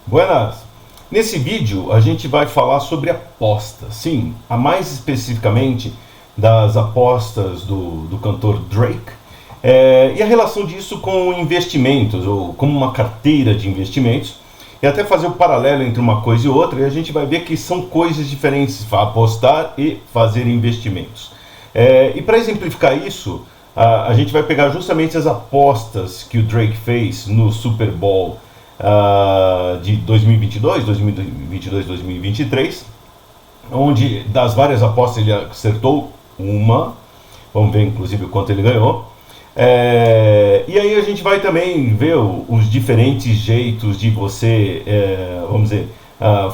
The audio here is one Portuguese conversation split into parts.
Buenas! Nesse vídeo a gente vai falar sobre apostas, sim, mais especificamente das apostas do cantor Drake e a relação disso com investimentos, ou como uma carteira de investimentos, e até fazer o paralelo entre uma coisa e outra, e a gente vai ver que são coisas diferentes, apostar e fazer investimentos. E para exemplificar isso, a gente vai pegar justamente as apostas que o Drake fez no Super Bowl de 2022, 2023, onde das várias apostas ele acertou uma, vamos ver inclusive o quanto ele ganhou, e aí a gente vai também ver os diferentes jeitos de você, vamos dizer,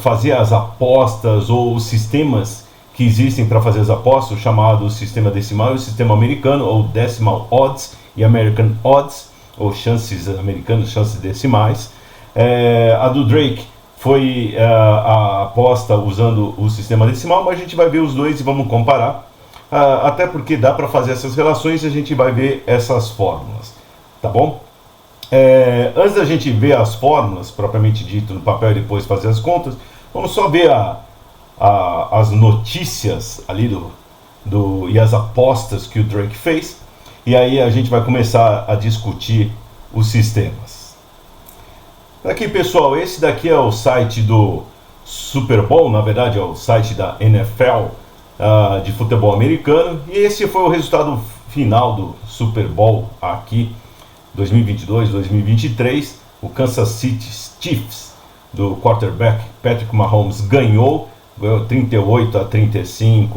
fazer as apostas ou os sistemas que existem para fazer as apostas, o chamado sistema decimal e o sistema americano, ou decimal odds e American odds, ou chances americanas, chances decimais. A do Drake foi a aposta usando o sistema decimal, mas a gente vai ver os dois e vamos comparar, até porque dá para fazer essas relações e a gente vai ver essas fórmulas, tá bom? Antes da gente ver as fórmulas, propriamente dito, no papel e depois fazer as contas, vamos só ver as notícias ali e as apostas que o Drake fez, e aí a gente vai começar a discutir os sistemas. Aqui, pessoal, esse daqui é o site do Super Bowl, na verdade é o site da NFL, de futebol americano, e esse foi o resultado final do Super Bowl aqui 2022-2023. O Kansas City Chiefs do quarterback Patrick Mahomes ganhou 38-35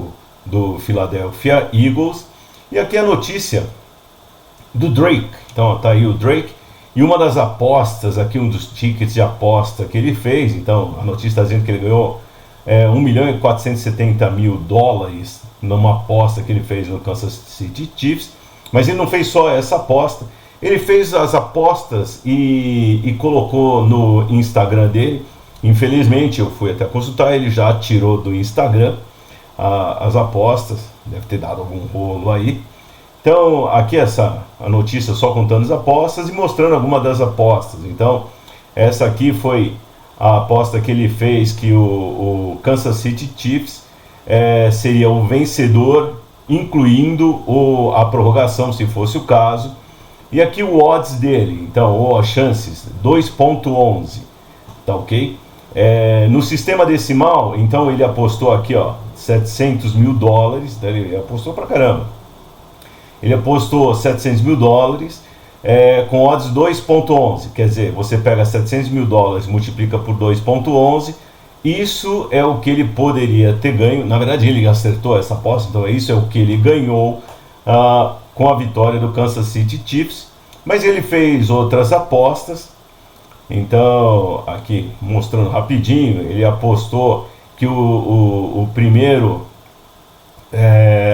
do Philadelphia Eagles. E aqui a notícia do Drake. Então tá aí o Drake, e uma das apostas aqui, um dos tickets de aposta que ele fez. Então a notícia está dizendo que ele ganhou $1.470.000 numa aposta que ele fez no Kansas City Chiefs. Mas ele não fez só essa aposta, ele fez as apostas e colocou no Instagram dele. Infelizmente eu fui até consultar, ele já tirou do Instagram as apostas, deve ter dado algum rolo aí. Então aqui a notícia só contando as apostas e mostrando algumas das apostas. Então essa aqui foi a aposta que ele fez, que o Kansas City Chiefs seria o vencedor, incluindo a prorrogação, se fosse o caso. E aqui o odds dele, então, ou as chances, 2.11, tá ok? No sistema decimal, então ele apostou aqui, ó, $700 mil, ele apostou pra caramba. Ele apostou $700 mil, com odds 2.11, quer dizer, você pega $700 mil, multiplica por 2.11, isso é o que ele poderia ter ganho. Na verdade ele acertou essa aposta, então isso é o que ele ganhou com a vitória do Kansas City Chiefs. Mas ele fez outras apostas. Então aqui mostrando rapidinho, ele apostou que o primeiro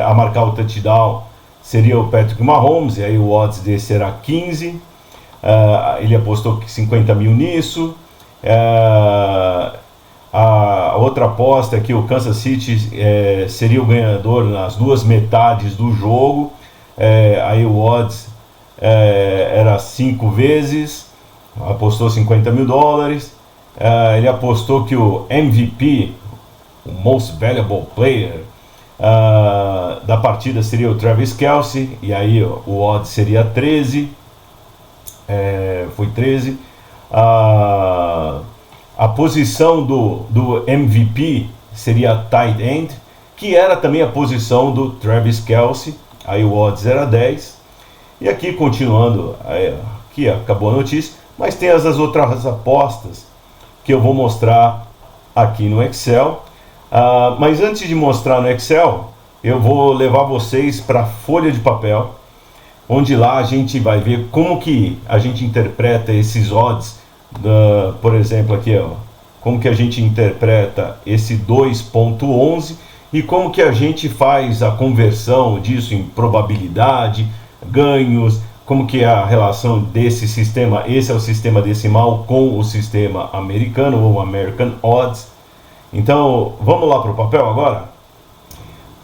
a marcar o touchdown seria o Patrick Mahomes, e aí o odds desse era 15. Ele apostou 50 mil nisso. A outra aposta é que o Kansas City seria o ganhador nas duas metades do jogo. Aí o odds era 5 vezes, apostou $50 mil. Ele apostou que o MVP, o Most Valuable Player da partida, seria o Travis Kelce, e aí o odds seria 13, foi 13. A posição do MVP seria tight end, que era também a posição do Travis Kelce, aí o odds era 10. E aqui continuando, aqui acabou a notícia, mas tem as outras apostas que eu vou mostrar aqui no Excel. Mas antes de mostrar no Excel, eu vou levar vocês para a folha de papel, onde lá a gente vai ver como que a gente interpreta esses odds. Por exemplo aqui, ó, como que a gente interpreta esse 2.11 e como que a gente faz a conversão disso em probabilidade, ganhos, como que é a relação desse sistema. Esse é o sistema decimal com o sistema americano, ou American Odds. Então, vamos lá para o papel agora?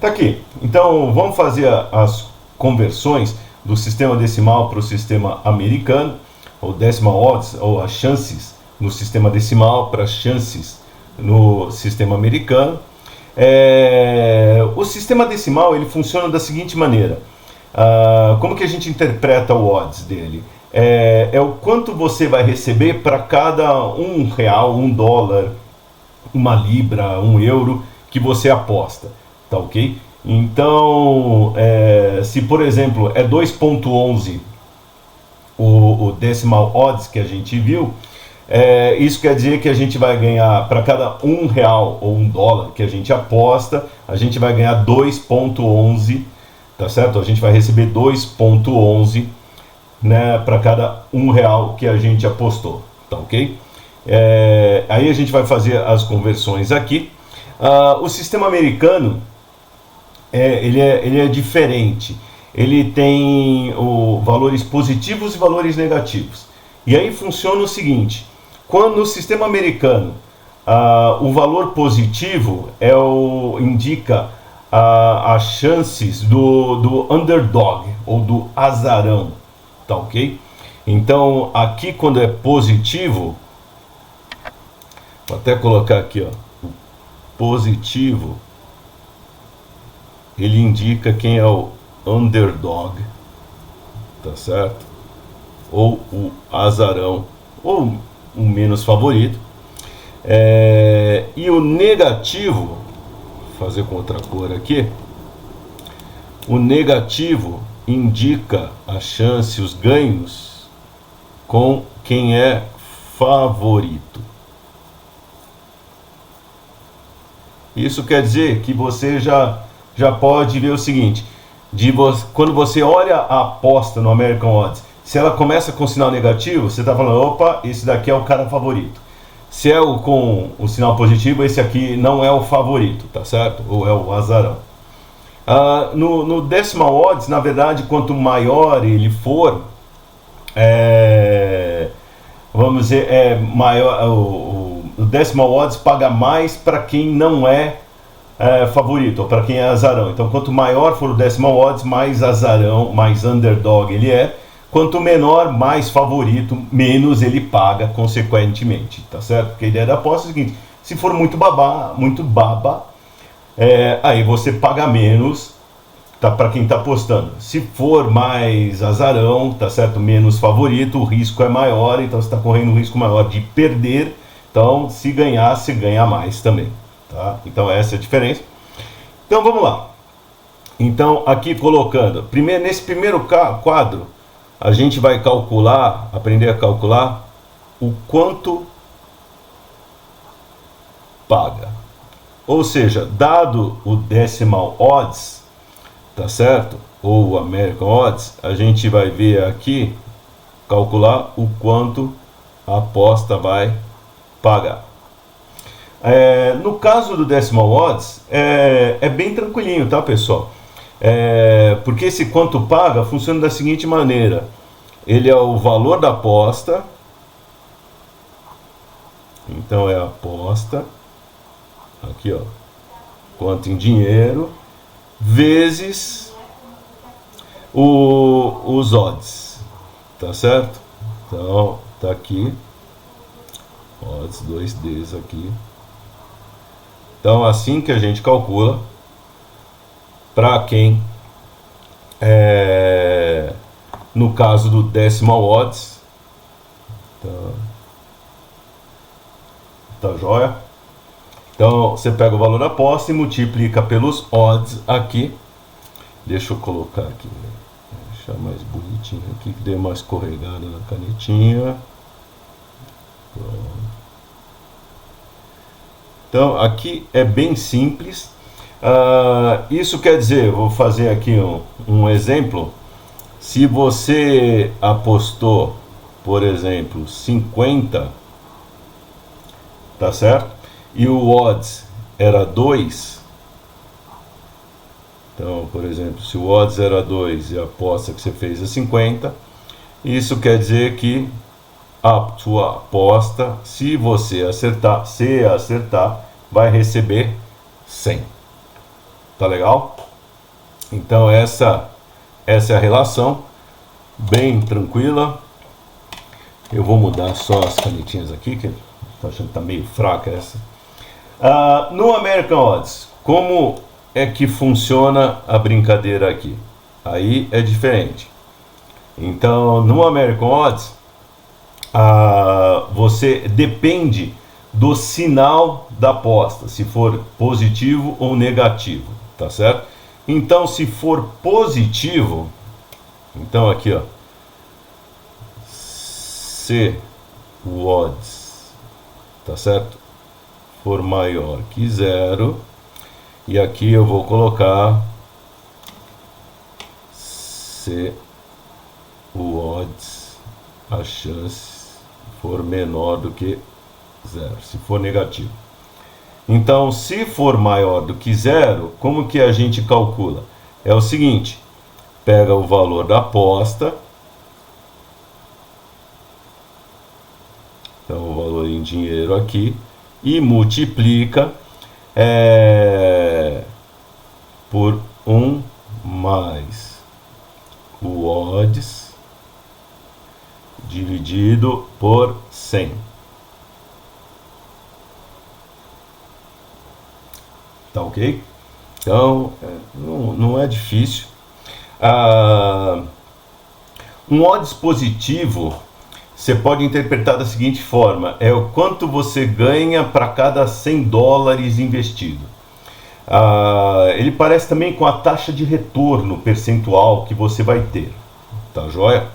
Tá aqui. Então, vamos fazer as conversões do sistema decimal para o sistema americano, ou decimal odds, ou as chances no sistema decimal para as chances no sistema americano. O sistema decimal ele funciona da seguinte maneira. Como que a gente interpreta o odds dele? É o quanto você vai receber para cada R$1, $1, uma libra, €1 que você aposta, tá ok? Então, se por exemplo é 2,11 o decimal odds que a gente viu, isso quer dizer que a gente vai ganhar para cada R$1 ou $1 que a gente aposta, a gente vai ganhar 2,11, tá certo? A gente vai receber 2,11, né, para cada R$1 que a gente apostou, tá ok? Aí a gente vai fazer as conversões aqui. O sistema americano ele é diferente. Ele tem valores positivos e valores negativos. E aí funciona o seguinte: quando no sistema americano o valor positivo indica as chances do underdog ou do azarão, tá ok? Então aqui quando é positivo, vou até colocar aqui, ó, o positivo, ele indica quem é o underdog, tá certo? Ou o azarão, ou o menos favorito. E o negativo, vou fazer com outra cor aqui, o negativo indica a chance, os ganhos, com quem é favorito. Isso quer dizer que você já pode ver o seguinte: quando você olha a aposta no American Odds, se ela começa com sinal negativo, você está falando, opa, esse daqui é o cara favorito. Se é com o sinal positivo, esse aqui não é o favorito, tá certo? Ou é o azarão. No decimal odds, na verdade, quanto maior ele for, vamos dizer, maior, o decimal odds paga mais para quem não é favorito, ou para quem é azarão. Então, quanto maior for o decimal odds, mais azarão, mais underdog ele é. Quanto menor, mais favorito, menos ele paga consequentemente, tá certo? Porque a ideia da aposta é o seguinte: se for muito baba, aí você paga menos, tá, para quem está apostando. Se for mais azarão, tá certo? Menos favorito, o risco é maior, então você está correndo um risco maior de perder. Então, se ganhar, você ganha mais também, tá? Então, essa é a diferença. Então, vamos lá. Então, aqui colocando, nesse primeiro quadro, a gente vai aprender a calcular o quanto paga. Ou seja, dado o decimal odds, tá certo? Ou o American Odds, a gente vai ver aqui, calcular o quanto a aposta vai pagar. No caso do decimal odds, é bem tranquilinho, tá, pessoal? Porque esse quanto paga funciona da seguinte maneira: ele é o valor da aposta, então é a aposta, aqui ó, quanto em dinheiro, vezes os odds, tá certo? Então tá aqui, odds, 2Ds aqui. Então assim que a gente calcula para quem no caso do decimal odds, tá joia? Então você pega o valor da aposta e multiplica pelos odds aqui. Deixa eu colocar aqui, deixar mais bonitinho aqui, que dê uma escorregada na canetinha. Pronto. Então aqui é bem simples. Isso quer dizer, vou fazer aqui um exemplo. Se você apostou, por exemplo, 50, tá certo? E o odds era 2. Então, por exemplo, se o odds era 2 e a aposta que você fez é 50, isso quer dizer que a sua aposta, se você acertar, vai receber 100. Tá legal? Então essa é a relação, bem tranquila. Eu vou mudar só as canetinhas aqui, que estou achando que está meio fraca essa. No American Odds, como é que funciona a brincadeira aqui? Aí é diferente. Então, no American Odds, você depende do sinal da aposta, se for positivo ou negativo, tá certo? Então, se for positivo, então aqui, ó, se o odds, tá certo, for maior que 0, e aqui eu vou colocar se o odds, a chance for menor do que 0, se for negativo. Então, se for maior do que 0, como que a gente calcula? É o seguinte, pega o valor da aposta, então o valor em dinheiro aqui, e multiplica por 1 mais o odds dividido por 100. Tá ok? Então, não é difícil. Um odds positivo, você pode interpretar da seguinte forma, é o quanto você ganha para cada 100 dólares investido. Ele parece também com a taxa de retorno percentual que você vai ter, tá joia?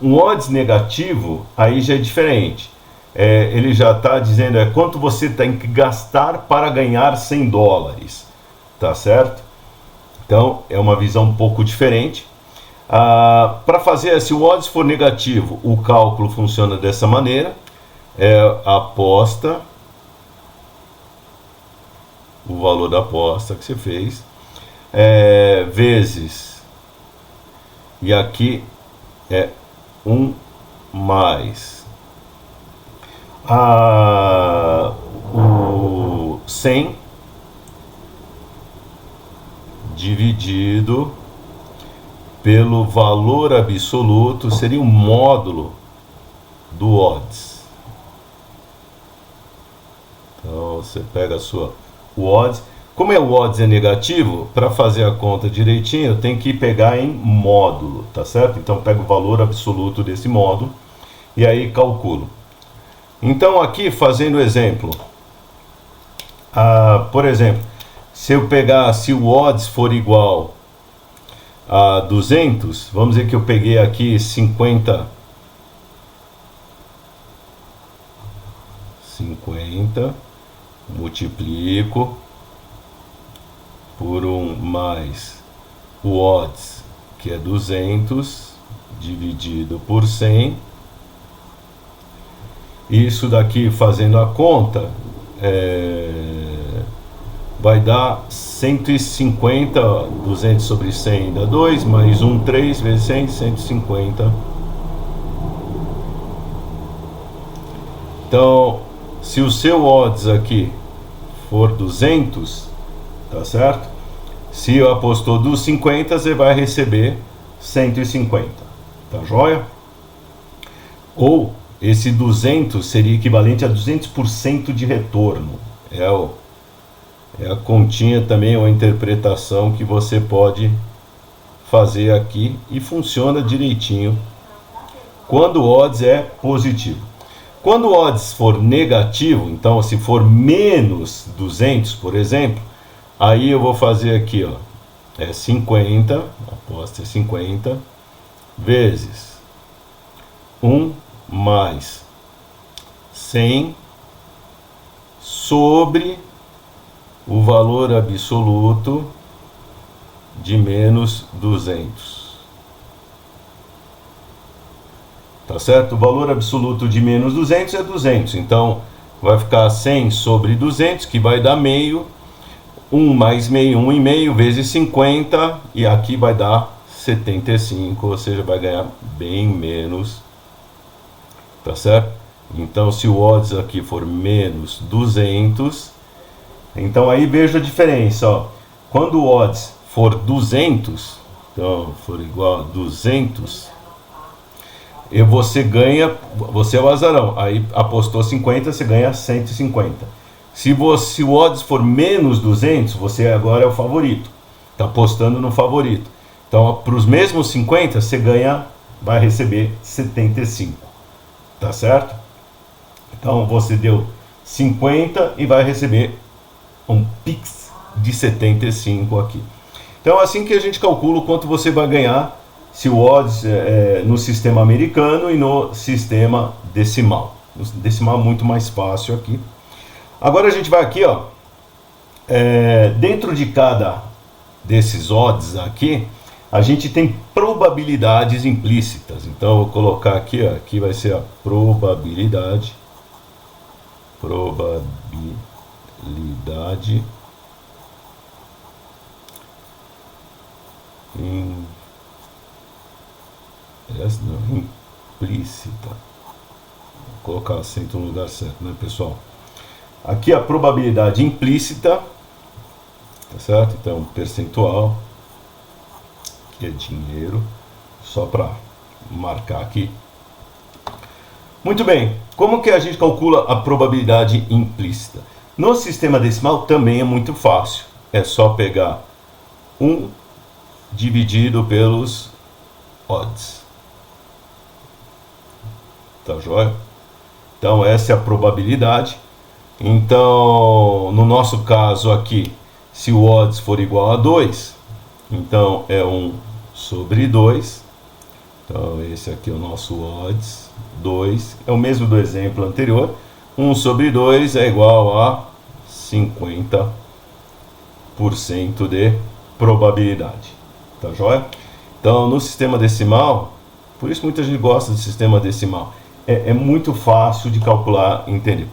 Um odds negativo, aí já é diferente. Ele já está dizendo quanto você tem que gastar para ganhar 100 dólares, tá certo? Então, é uma visão um pouco diferente. Para fazer, se o odds for negativo, o cálculo funciona dessa maneira. A aposta, o valor da aposta que você fez, vezes, e aqui é 1 mais o 100 dividido pelo valor absoluto, seria um módulo do odds. Então você pega o odds. Como o odds é negativo, para fazer a conta direitinho, eu tenho que pegar em módulo, tá certo? Então pego o valor absoluto desse módulo e aí calculo. Então aqui, fazendo exemplo, por exemplo, se o odds for igual a 200, vamos dizer que eu peguei aqui 50, multiplico por 1 mais o odds, que é 200, dividido por 100. Isso daqui, fazendo a conta, vai dar 150, 200 sobre 100 dá 2, mais 1, 3 vezes 100, 150. Então, se o seu odds aqui for 200, tá certo? Se apostou dos 50, você vai receber 150, tá joia? Ou esse 200 seria equivalente a 200% de retorno. É a continha também, uma interpretação que você pode fazer aqui e funciona direitinho quando o odds é positivo. Quando o odds for negativo, então se for menos 200, por exemplo, aí eu vou fazer aqui, ó, 50, a aposta é 50, vezes 1 mais 100 sobre o valor absoluto de menos 200. Tá certo? O valor absoluto de menos 200 é 200. Então, vai ficar 100 sobre 200, que vai dar meio. 1 mais meio, 1,5 vezes 50. E aqui vai dar 75, ou seja, vai ganhar bem menos. Tá certo? Então, se o odds aqui for menos 200, então aí veja a diferença, ó. Quando o odds for 200, então for igual a 200, você ganha, você é o azarão, aí apostou 50, você ganha 150. Se o odds for menos 200, você agora é o favorito, está apostando no favorito. Então, para os mesmos 50, você vai receber 75, tá certo? Então, você deu 50 e vai receber um Pix de 75 aqui. Então, assim que a gente calcula o quanto você vai ganhar se o odds no sistema americano e no sistema decimal. No decimal é muito mais fácil aqui. Agora a gente vai aqui, ó, dentro de cada desses odds aqui, a gente tem probabilidades implícitas. Então eu vou colocar aqui, ó, aqui vai ser a probabilidade implícita. Vou colocar acento no lugar certo, né, pessoal? Aqui a probabilidade implícita, tá certo? Então, percentual, que é dinheiro, só para marcar aqui. Muito bem, como que a gente calcula a probabilidade implícita? No sistema decimal também é muito fácil, é só pegar 1 dividido pelos odds. Tá joia? Então essa é a probabilidade. Então, no nosso caso aqui, se o odds for igual a 2, então é 1 sobre 2. Então, esse aqui é o nosso odds, 2. É o mesmo do exemplo anterior. 1 sobre 2 é igual a 50% de probabilidade. Tá joia? Então, no sistema decimal, por isso muita gente gosta do sistema decimal. É muito fácil de calcular, entender.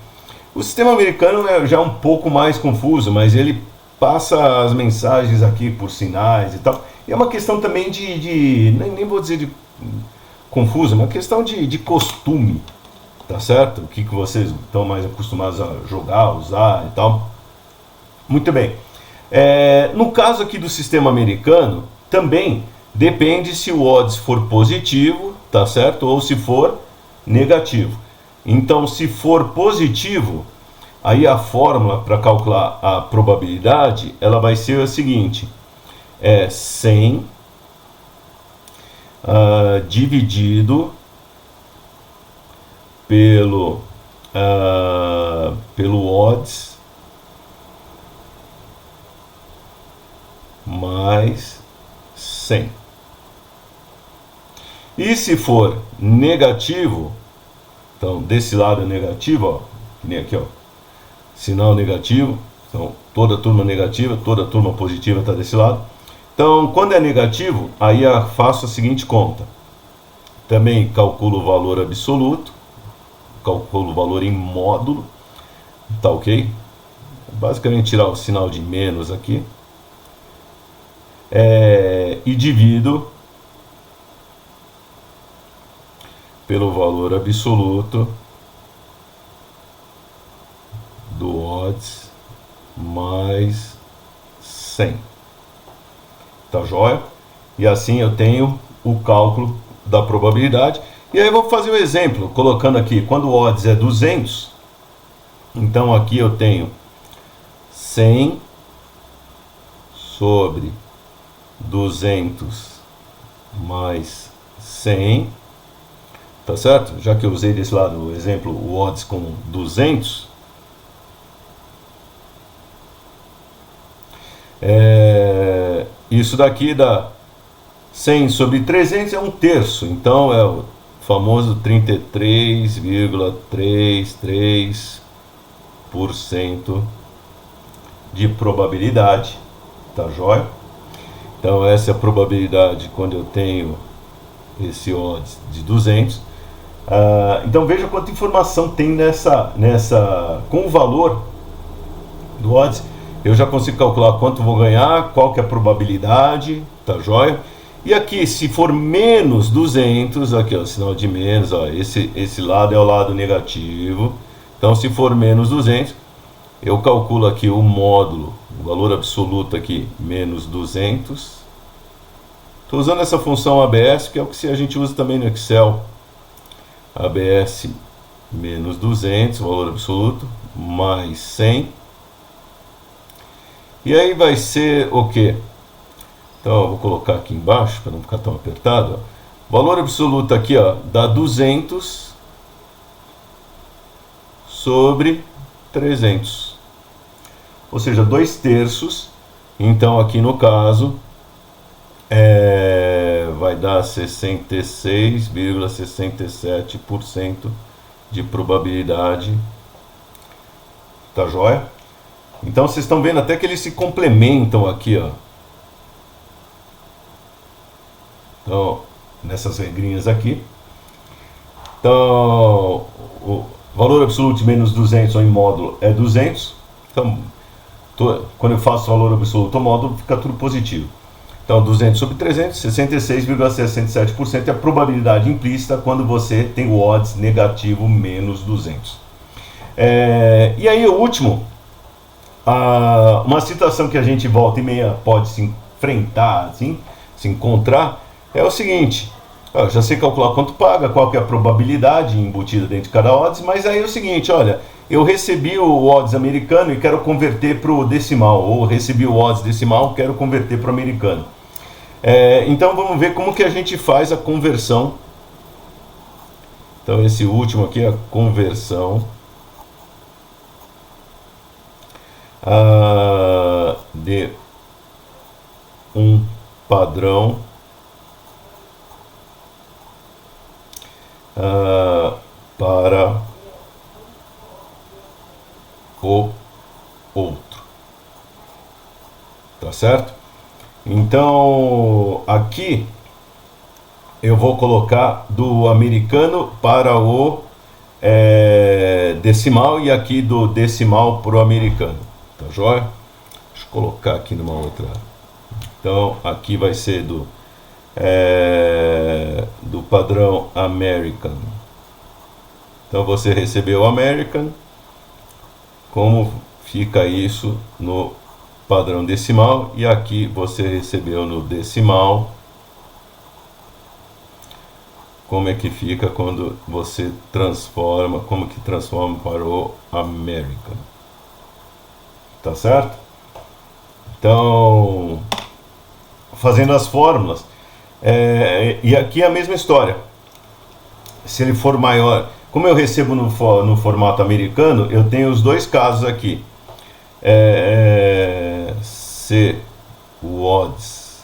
O sistema americano é já um pouco mais confuso, mas ele passa as mensagens aqui por sinais e tal. E é uma questão também nem vou dizer de confuso, é uma questão de costume, tá certo? O que vocês estão mais acostumados a jogar, usar e tal. Muito bem. No caso aqui do sistema americano, também depende se o odds for positivo, tá certo? Ou se for negativo. Então, se for positivo, aí a fórmula para calcular a probabilidade, ela vai ser a seguinte: 100 dividido pelo odds mais 100. E se for negativo, então desse lado é negativo, ó, que nem aqui, ó, sinal negativo, então toda turma negativa, toda turma positiva está desse lado. Então, quando é negativo, aí eu faço a seguinte conta. Também calculo o valor absoluto, calculo o valor em módulo, tá ok? Basicamente tirar o sinal de menos aqui. E divido pelo valor absoluto do odds mais 100. Tá joia? E assim eu tenho o cálculo da probabilidade. E aí eu vou fazer um exemplo, colocando aqui, quando o odds é 200, então aqui eu tenho 100 sobre 200 mais 100, tá certo? Já que eu usei desse lado o exemplo, o odds com 200, isso daqui dá 100 sobre 300 é 1/3, então é o famoso 33,33% de probabilidade, tá joia? Então essa é a probabilidade quando eu tenho esse odds de 200. Então veja quanta informação tem com o valor do odds. Eu já consigo calcular quanto vou ganhar, qual que é a probabilidade, tá joia? E aqui, se for menos 200, aqui ó, sinal de menos, ó, esse lado é o lado negativo. Então, se for menos 200, eu calculo aqui o módulo, o valor absoluto aqui, menos 200. Estou usando essa função ABS, que é o que a gente usa também no Excel. ABS menos 200, valor absoluto, mais 100. E aí vai ser o quê? Então eu vou colocar aqui embaixo, para não ficar tão apertado. Ó. Valor absoluto aqui, ó, dá 200 sobre 300. Ou seja, 2/3. Então aqui no caso, vai dar 66,67% de probabilidade. Tá joia? Então vocês estão vendo até que eles se complementam aqui, ó. Então, nessas regrinhas aqui. Então, o valor absoluto menos 200 em módulo é 200. Então, quando eu faço valor absoluto ao módulo, fica tudo positivo. Então, 200 sobre 300, 66,67% é a probabilidade implícita quando você tem o odds negativo menos 200. E aí, o último, uma situação que a gente volta e meia pode se enfrentar, assim, se encontrar, é o seguinte: eu já sei calcular quanto paga, qual que é a probabilidade embutida dentro de cada odds, mas aí é o seguinte, olha, eu recebi o odds americano e quero converter para o decimal, ou recebi o odds decimal, quero converter para o americano. Então vamos ver como que a gente faz a conversão. Então esse último aqui é a conversão de um padrão para o outro, tá certo? Então aqui eu vou colocar do americano para o decimal e aqui do decimal para o americano, tá joia? Deixa eu colocar aqui numa outra. Então aqui vai ser do padrão American. Então você recebeu o American, como fica isso no padrão decimal, e aqui você recebeu no decimal, como é que fica quando você transforma, como que transforma para o American, tá certo? Então, fazendo as fórmulas, e aqui é a mesma história. Se ele for maior, como eu recebo no formato americano, eu tenho os dois casos aqui. Se o odds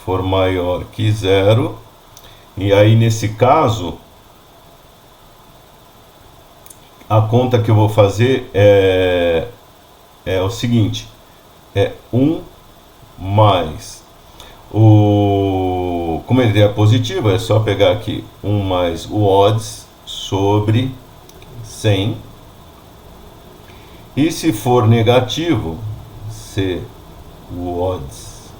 for maior que 0, e aí nesse caso, a conta que eu vou fazer é o seguinte: 1 mais como ele é positivo, é só pegar aqui 1 mais o odds sobre 100. E se for negativo, se o odds,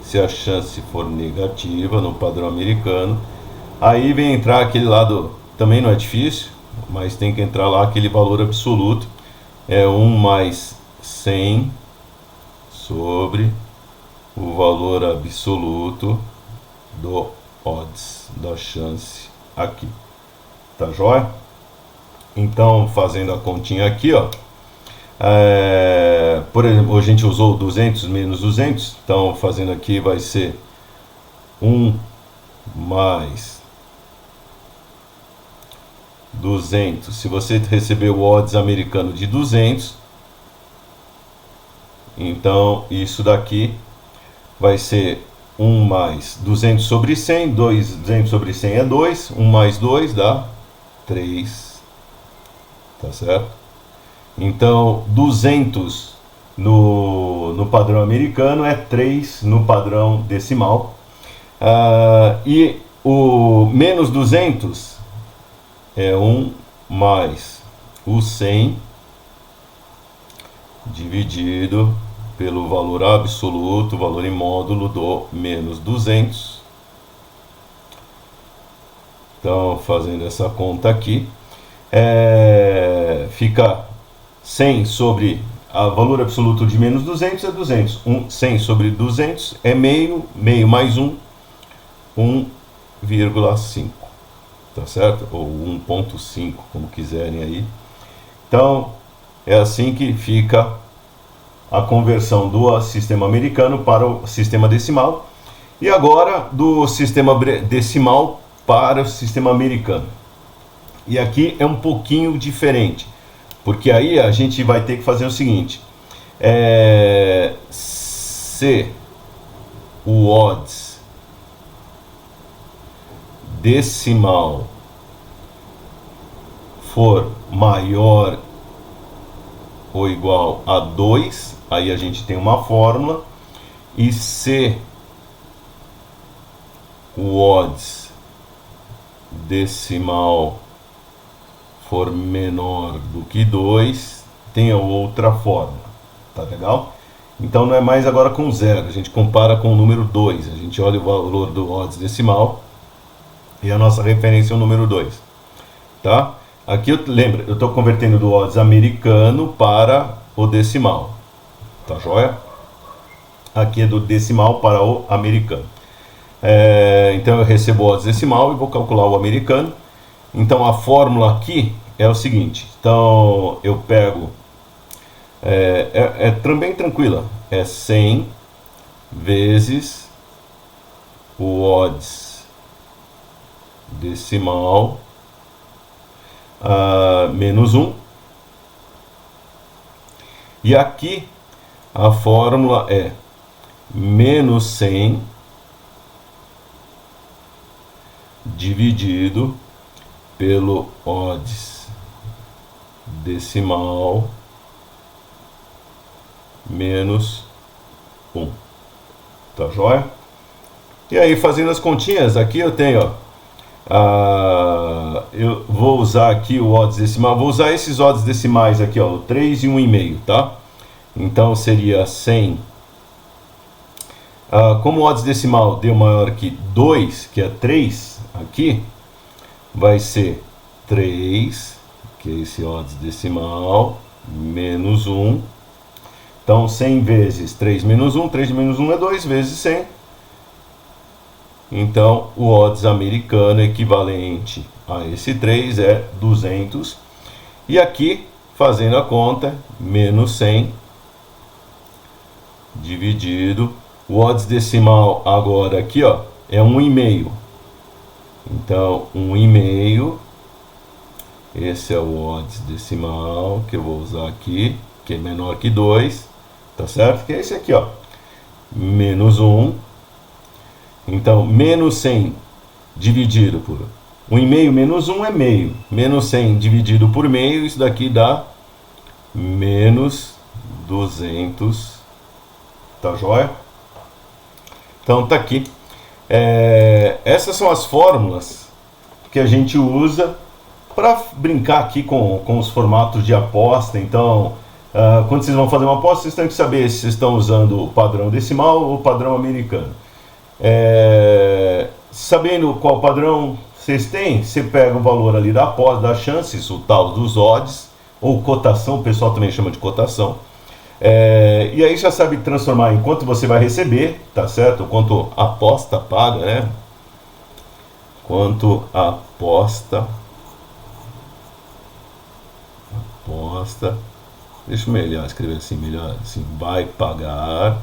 se a chance for negativa no padrão americano, aí vem entrar aquele lado, também não é difícil, mas tem que entrar lá aquele valor absoluto, 1 mais 100 sobre o valor absoluto do odds, da chance aqui, tá joia? Então, fazendo a continha aqui, ó, por exemplo, a gente usou 200 menos 200, então fazendo aqui vai ser 1 mais 200. Se você recebeu o odds americano de 200, então isso daqui vai ser 1 mais 200 sobre 100, 200 sobre 100 é 2, 1 mais 2 dá 3, tá certo? Então 200 no padrão americano é 3 no padrão decimal, e o menos 200 é 1 mais o 100 dividido pelo valor absoluto, valor em módulo do menos 200. Então, fazendo essa conta aqui, fica 100 sobre a valor absoluto de menos 200 é 200. 100 sobre 200 é meio, meio mais 1, 1,5. Tá certo? Ou 1,5, como quiserem aí. Então, é assim que fica a conversão do sistema americano para o sistema decimal. E agora, do sistema decimal para o sistema americano. E aqui é um pouquinho diferente, porque aí a gente vai ter que fazer o seguinte: se o odds decimal for maior ou igual a 2, aí a gente tem uma fórmula, e se o odds decimal for menor do que 2, tem a outra fórmula, tá legal? Então não é mais agora com 0, a gente compara com o número 2, a gente olha o valor do odds decimal e a nossa referência é o número 2, tá? Aqui lembra, eu estou convertendo do odds americano para o decimal, tá joia? Aqui é do decimal para o americano. Então eu recebo o odds decimal e vou calcular o americano. Então a fórmula aqui é o seguinte: então eu pego, bem tranquila, é 100 vezes o odds decimal menos 1, e aqui a fórmula é menos 100 dividido pelo odds decimal menos 1, tá joia? E aí, fazendo as continhas, aqui eu tenho, eu vou usar aqui o odds decimal, vou usar esses odds decimais aqui, ó, 3 e 1,5, tá? Então seria 100, como o odds decimal deu maior que 2, que é 3 aqui, vai ser 3, que é esse odds decimal, menos 1. Então 100 vezes 3 menos 1, 3 menos 1 é 2, vezes 100. Então o odds americano equivalente a esse 3 é 200. E aqui, fazendo a conta, menos 100 dividido, o odds decimal agora aqui, ó, é 1,5. Então 1,5, esse é o odds decimal que eu vou usar aqui, que é menor que 2, tá certo? Que é esse aqui, ó, menos 1. Então menos 100 dividido por 1,5 menos 1 é meio, menos 100 dividido por meio, isso daqui dá menos 200, tá joia? Então tá aqui. Essas são as fórmulas que a gente usa para brincar aqui com os formatos de aposta. Então, quando vocês vão fazer uma aposta, vocês têm que saber se vocês estão usando o padrão decimal ou o padrão americano. Sabendo qual padrão vocês têm, você pega o valor ali da aposta, das chances, o tal dos odds, ou cotação, o pessoal também chama de cotação. E aí já sabe transformar em quanto você vai receber, tá certo? Quanto a aposta paga, né? Quanto a aposta. Deixa eu melhor escrever assim, melhor assim, vai pagar.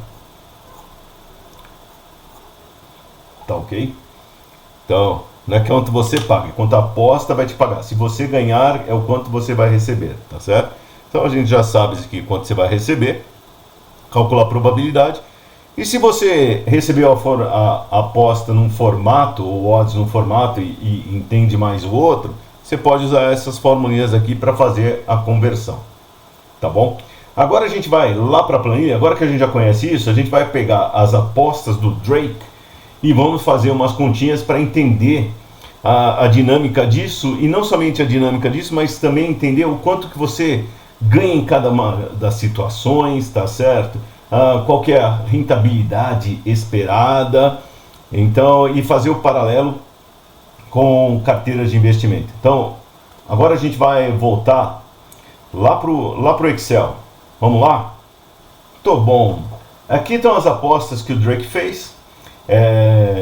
Tá ok? Então, não é quanto você paga, é quanto a aposta vai te pagar. Se você ganhar, é o quanto você vai receber, tá certo? Então a gente já sabe aqui quanto você vai receber, calcular a probabilidade. E se você recebeu a aposta num formato, ou odds num formato, e entende mais o outro, você pode usar essas formulinhas aqui para fazer a conversão, tá bom? Agora a gente vai lá para a planilha. Agora que a gente já conhece isso, a gente vai pegar as apostas do Drake e vamos fazer umas continhas para entender a dinâmica disso, e não somente a dinâmica disso, mas também entender o quanto que você ganha em cada uma das situações, tá certo? qual que é a rentabilidade esperada, então, e fazer o paralelo com carteiras de investimento. Então, agora a gente vai voltar lá pro Excel. Vamos lá? Tô bom. Aqui estão as apostas que o Drake fez.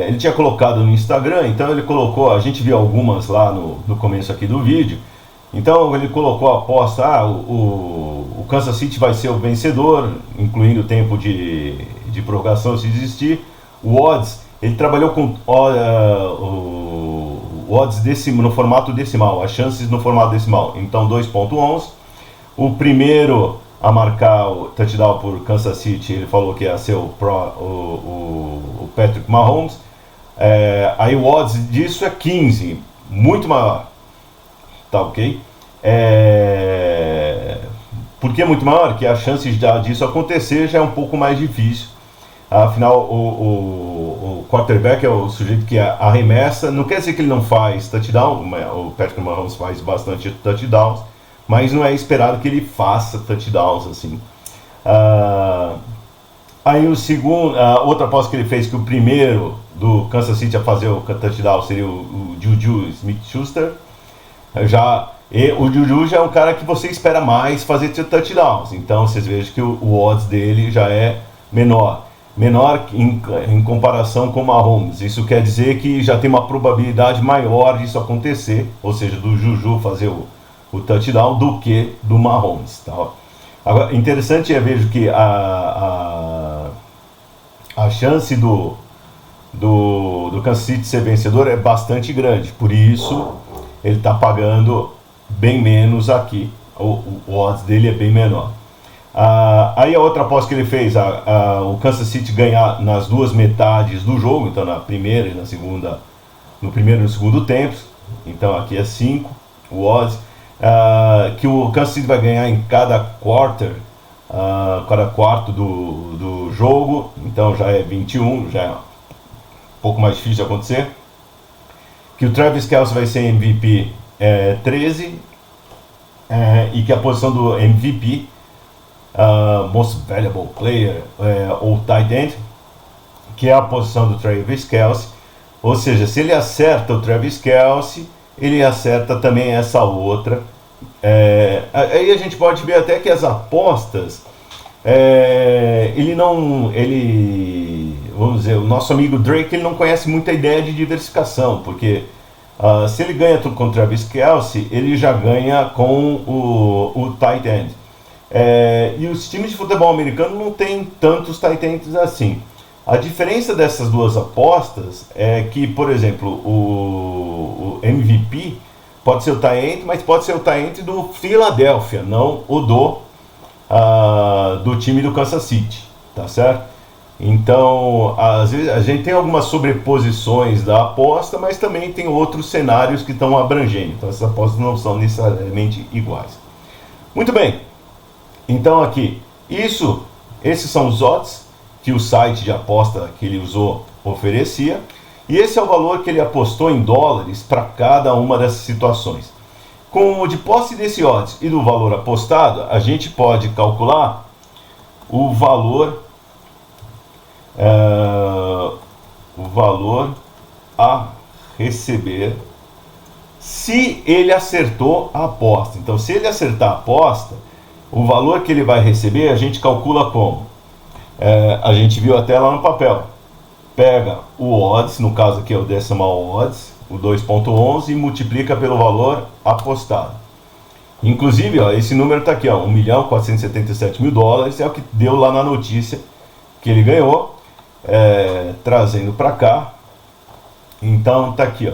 Ele tinha colocado no Instagram, então ele colocou, a gente viu algumas lá no começo aqui do vídeo. Então ele colocou a aposta, o Kansas City vai ser o vencedor, incluindo o tempo de prorrogação se existir. O odds, ele trabalhou com o odds no formato decimal, as chances no formato decimal, então 2.11. O primeiro a marcar o touchdown por Kansas City, ele falou que ia ser o Patrick Mahomes. Aí o odds disso é 15, muito maior. Tá ok? Por que muito maior? Que a chance disso acontecer já é um pouco mais difícil. Afinal, o quarterback é o sujeito que arremessa. Não quer dizer que ele não faz touchdown. O Patrick Mahomes faz bastante touchdowns, mas não é esperado que ele faça touchdowns assim. Aí o segundo, outra aposta que ele fez, que o primeiro do Kansas City a fazer o touchdown seria o Juju Smith-Schuster. O Juju já é um cara que você espera mais fazer touchdowns, então vocês vejam que o odds dele já é menor em comparação com o Mahomes. Isso quer dizer que já tem uma probabilidade maior disso acontecer, ou seja, do Juju fazer o touchdown do que do Mahomes, tá? Agora, interessante vejo que a chance do Kansas City ser vencedor é bastante grande, por isso ele está pagando bem menos aqui, o odds dele é bem menor. Aí a outra aposta que ele fez, o Kansas City ganhar nas duas metades do jogo, então na primeira e na segunda, no primeiro e no segundo tempos, então aqui é 5, o odds, que o Kansas City vai ganhar em cada quarto do jogo, então já é 21, já é um pouco mais difícil de acontecer. Que o Travis Kelce vai ser MVP 13, e que a posição do MVP, Most Valuable Player, ou Tight End, que é a posição do Travis Kelce, ou seja, se ele acerta o Travis Kelce, ele acerta também essa outra. Aí a gente pode ver até que as apostas, vamos dizer, o nosso amigo Drake, ele não conhece muita ideia de diversificação, porque se ele ganha com o Travis Kelce, ele já ganha com o tight end. E os times de futebol americano não tem tantos tight ends assim. A diferença dessas duas apostas é que, por exemplo, o MVP pode ser o tight end, mas pode ser o tight end do Philadelphia, não o do time do Kansas City, tá certo? Então, às vezes a gente tem algumas sobreposições da aposta, mas também tem outros cenários que estão abrangendo. Então, essas apostas não são necessariamente iguais. Muito bem. Então, aqui, esses são os odds que o site de aposta que ele usou oferecia. E esse é o valor que ele apostou em dólares para cada uma dessas situações. Com de posse desse odds e do valor apostado, a gente pode calcular o valor a receber se ele acertou a aposta. Então, se ele acertar a aposta, o valor que ele vai receber a gente calcula como? A gente viu até lá no papel. Pega o odds, no caso aqui é o decimal odds, o 2.11, e multiplica pelo valor apostado. Inclusive, esse número está aqui, $1.477.000, é o que deu lá na notícia que ele ganhou. Trazendo para cá, então tá aqui,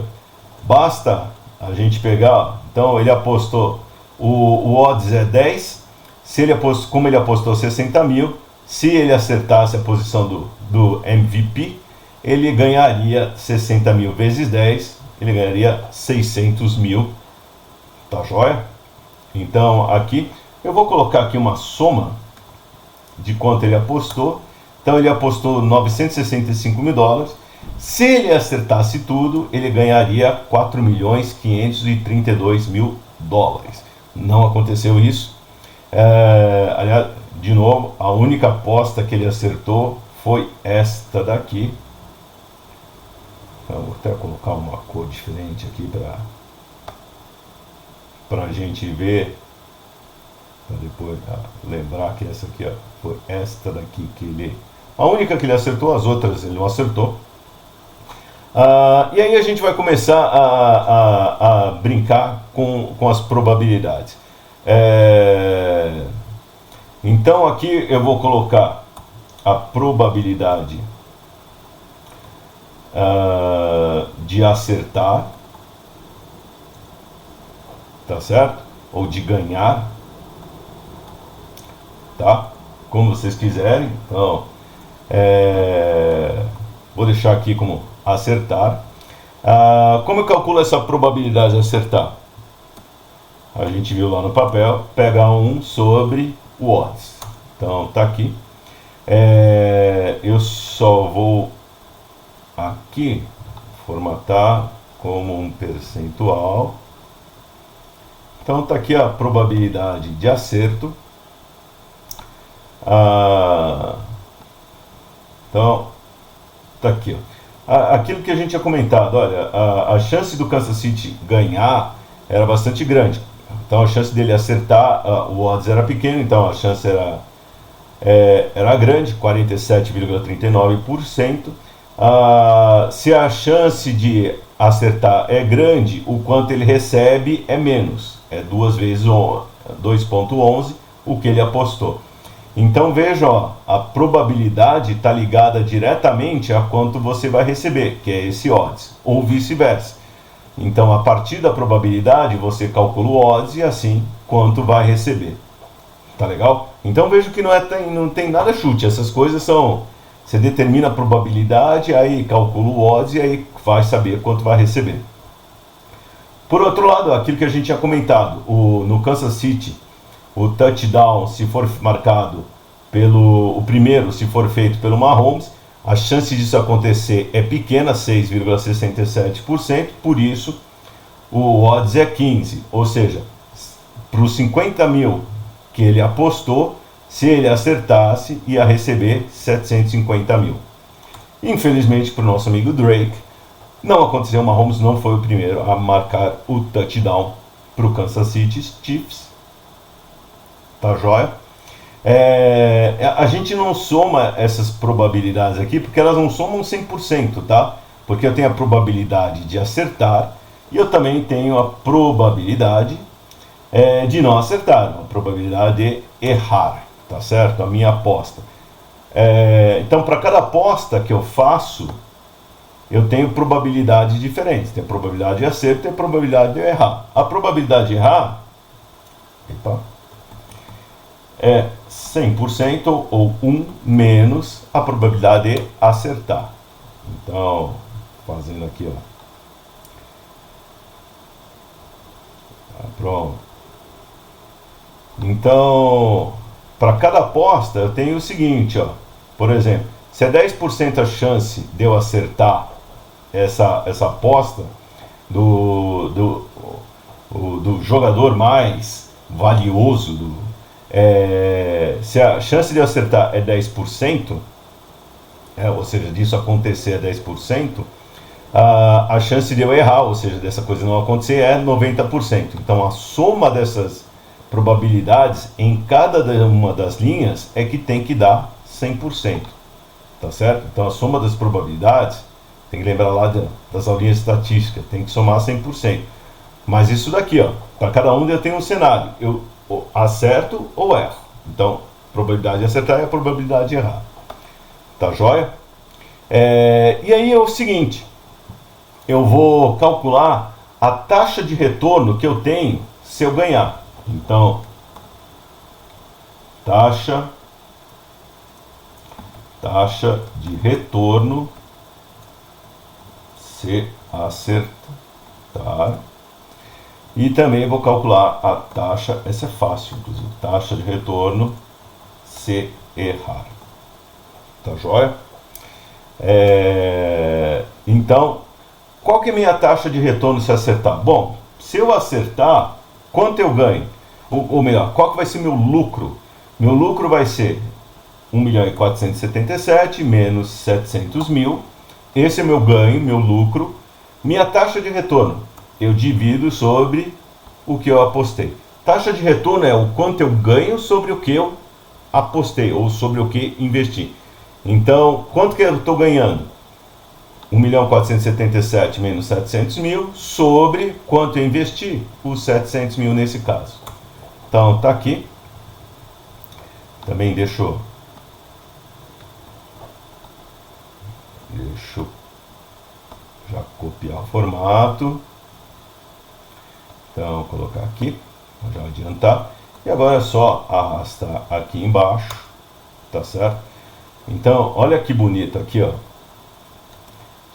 basta a gente pegar, então ele apostou, o odds é 10, como ele apostou 60 mil, se ele acertasse a posição do MVP, ele ganharia 60 mil vezes 10, ele ganharia 600 mil, tá joia? Então aqui, eu vou colocar aqui uma soma de quanto ele apostou. Então ele apostou $965.000. Se ele acertasse tudo, ele ganharia $4.532.000. Não aconteceu isso. Aliás, de novo, a única aposta que ele acertou foi esta daqui. Então, vou até colocar uma cor diferente aqui para a gente ver, para depois lembrar que essa aqui, ó, foi esta daqui que ele... A única que ele acertou, as outras ele não acertou. E aí a gente vai começar a brincar com as probabilidades. Então aqui eu vou colocar a probabilidade de acertar, tá certo? Ou de ganhar, tá? Como vocês quiserem. Então, vou deixar aqui como acertar. Como eu calculo essa probabilidade de acertar? A gente viu lá no papel, pega 1 sobre o odds. Então tá aqui. Eu só vou aqui formatar como um percentual. Então tá aqui a probabilidade de acerto. Então tá aqui, ó. Aquilo que a gente tinha comentado, olha, a chance do Kansas City ganhar era bastante grande. Então a chance dele acertar, o odds era pequeno, então a chance era grande, 47,39%. Se a chance de acertar é grande, o quanto ele recebe é menos, é 2 vezes 2,11 o que ele apostou. Então veja, ó, a probabilidade está ligada diretamente a quanto você vai receber, que é esse odds, ou vice-versa. Então, a partir da probabilidade, você calcula o odds e assim quanto vai receber. Tá legal? Então, vejo que não tem nada chute. Essas coisas são... Você determina a probabilidade, aí calcula o odds e aí vai saber quanto vai receber. Por outro lado, aquilo que a gente tinha comentado, no Kansas City, o touchdown, se for marcado o primeiro, se for feito pelo Mahomes, a chance disso acontecer é pequena, 6,67%, por isso o odds é 15, ou seja, para os 50 mil que ele apostou, se ele acertasse, ia receber 750 mil. Infelizmente, para o nosso amigo Drake, não aconteceu. O Mahomes não foi o primeiro a marcar o touchdown para o Kansas City Chiefs. Tá joia? A gente não soma essas probabilidades aqui, porque elas não somam 100%, tá? Porque eu tenho a probabilidade de acertar e eu também tenho a probabilidade de não acertar, a probabilidade de errar, tá certo? A minha aposta. Então, para cada aposta que eu faço, eu tenho probabilidades diferentes. Tem a probabilidade de acerto e a probabilidade de errar. A probabilidade de errar é 100% ou 1 menos a probabilidade de acertar. Então, fazendo aqui, ó. Pronto. Então, para cada aposta, eu tenho o seguinte, ó. Por exemplo, se é 10% a chance de eu acertar essa aposta do jogador mais valioso, se a chance de eu acertar é 10%, ou seja, disso acontecer é 10%, a chance de eu errar, ou seja, dessa coisa não acontecer, é 90%. Então a soma dessas probabilidades em cada uma das linhas é que tem que dar 100%, tá certo? Então a soma das probabilidades, tem que lembrar lá das aulinhas de estatística, tem que somar 100%. Mas isso daqui, ó, para cada um eu tenho um cenário, eu acerto ou erro. Então, a probabilidade de acertar é a probabilidade de errar. Tá joia? E aí é o seguinte, eu vou calcular a taxa de retorno que eu tenho se eu ganhar. Então, taxa de retorno se acertar. E também vou calcular a taxa, essa é fácil, inclusive, taxa de retorno se errar. Tá joia? Então, qual que é a minha taxa de retorno se acertar? Bom, se eu acertar, quanto eu ganho? Ou melhor, qual que vai ser meu lucro Meu lucro vai ser 1.477.000 menos 700.000. Esse é meu ganho, meu lucro. Minha taxa de retorno, eu divido sobre o que eu apostei. Taxa de retorno é o quanto eu ganho sobre o que eu apostei ou sobre o que investi. Então, quanto que eu estou ganhando? 1.477.000 menos 700.000 sobre quanto eu investi? Os 700.000 nesse caso. Então, tá aqui. Também deixa eu já copiar o formato. Então, vou colocar aqui, vou já adiantar. E agora é só arrastar aqui embaixo, tá certo? Então, olha que bonito aqui, ó.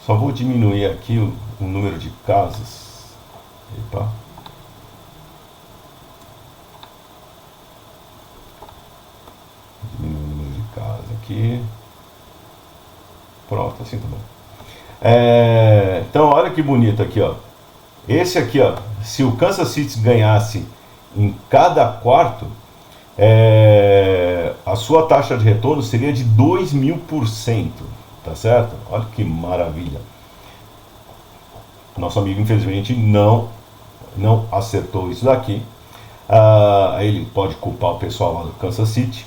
Só vou diminuir aqui o número de casas. Epa. Diminuir o número de casas aqui. Pronto, assim tá bom. Então, olha que bonito aqui, ó. Esse aqui, ó, se o Kansas City ganhasse em cada quarto, a sua taxa de retorno seria de 2.000%, tá certo? Olha que maravilha. Nosso amigo, infelizmente, não acertou isso daqui. Ele pode culpar o pessoal lá do Kansas City.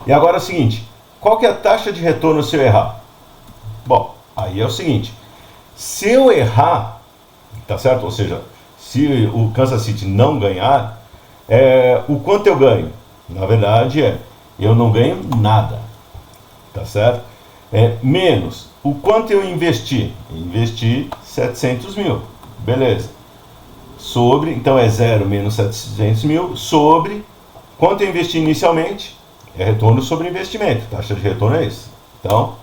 E agora é o seguinte, qual que é a taxa de retorno se eu errar? Bom, aí é o seguinte, se eu errar, tá certo? Ou seja, se o Kansas City não ganhar, o quanto eu ganho? Na verdade eu não ganho nada, tá certo? Menos o quanto eu investi? Investi 700.000, beleza. Sobre, então é 0 menos 700.000 sobre quanto eu investi inicialmente? É retorno sobre investimento, taxa de retorno é isso. Então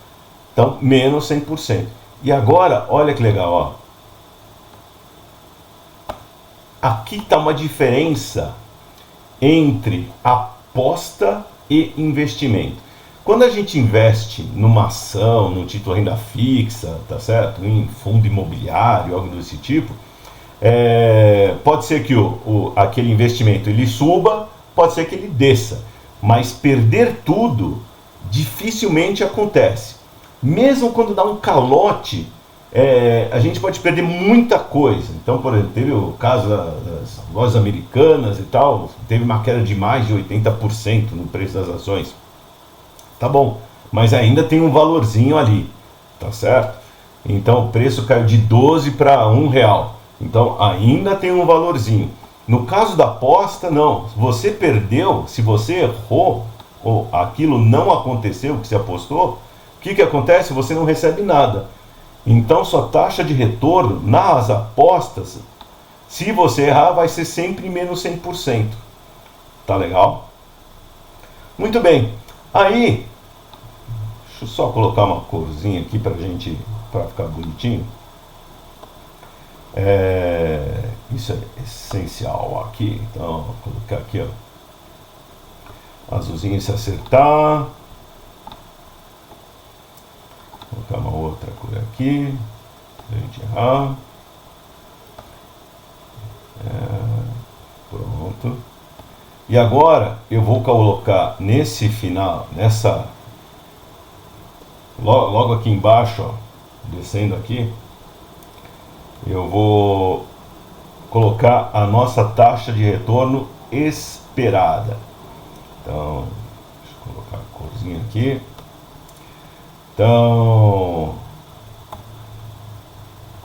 menos 100%. E agora, olha que legal, ó. Aqui está uma diferença entre aposta e investimento. Quando a gente investe numa ação, num título renda fixa, tá certo? Em fundo imobiliário, algo desse tipo, pode ser que aquele investimento ele suba, pode ser que ele desça, mas perder tudo dificilmente acontece. Mesmo quando dá um calote, a gente pode perder muita coisa. Então, por exemplo, teve o caso das lojas americanas e tal, teve uma queda de mais de 80% no preço das ações. Tá bom, mas ainda tem um valorzinho ali, tá certo? Então o preço caiu de 12 para R$1. Então ainda tem um valorzinho. No caso da aposta, não. Você perdeu, se você errou, ou aquilo não aconteceu, que você apostou, o que acontece? Você não recebe nada. Então sua taxa de retorno nas apostas, se você errar, vai ser sempre menos 100%. Tá legal? Muito bem. Aí, deixa eu só colocar uma corzinha aqui pra ficar bonitinho. Isso é essencial aqui. Então, vou colocar aqui, ó. Azulzinho se acertar. Vou colocar uma outra cor aqui. Pra gente errar. Pronto. E agora eu vou colocar nesse final, logo aqui embaixo, ó, descendo aqui, eu vou colocar a nossa taxa de retorno esperada. Então, deixa eu colocar a corzinha aqui. Então,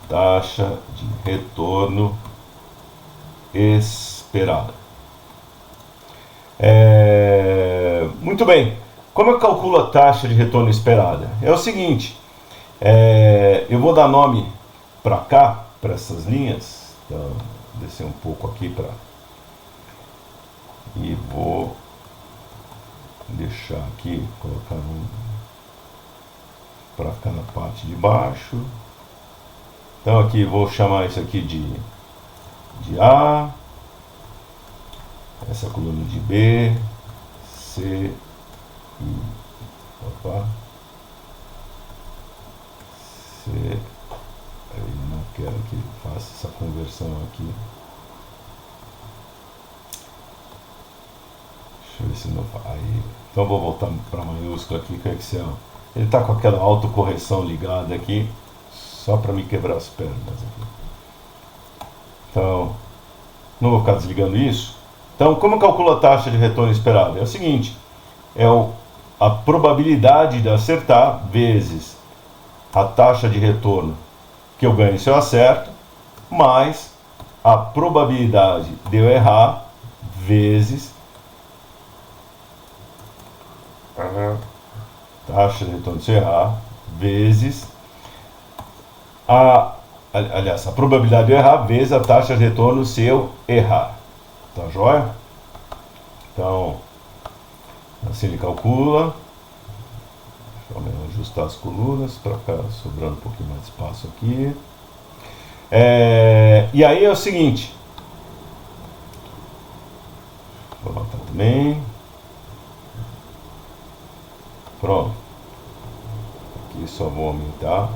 taxa de retorno esperada. Muito bem. Como eu calculo a taxa de retorno esperada? É o seguinte, eu vou dar nome para cá, para essas linhas. Então, descer um pouco aqui e vou deixar aqui, colocar para ficar na parte de baixo. Então aqui vou chamar isso aqui de A, essa coluna de B, C e C. Eu não quero que faça essa conversão aqui. eu ver se não vai. Aí, então eu vou voltar para maiúsculo aqui com o Excel. Ele está com aquela autocorreção ligada aqui, só para me quebrar as pernas aqui. Então, não vou ficar desligando isso. Então, como eu calculo a taxa de retorno esperada? É o seguinte, a probabilidade de acertar vezes a taxa de retorno que eu ganho se eu acerto, mais a probabilidade de eu errar vezes taxa de retorno se eu errar vezes aliás, a probabilidade de eu errar vezes a taxa de retorno se eu errar. Tá joia? Então, assim ele calcula. Deixa eu ajustar as colunas para ficar sobrando um pouquinho mais de espaço aqui. E aí é o seguinte. Vou botar também. Pronto. Aqui só vou aumentar.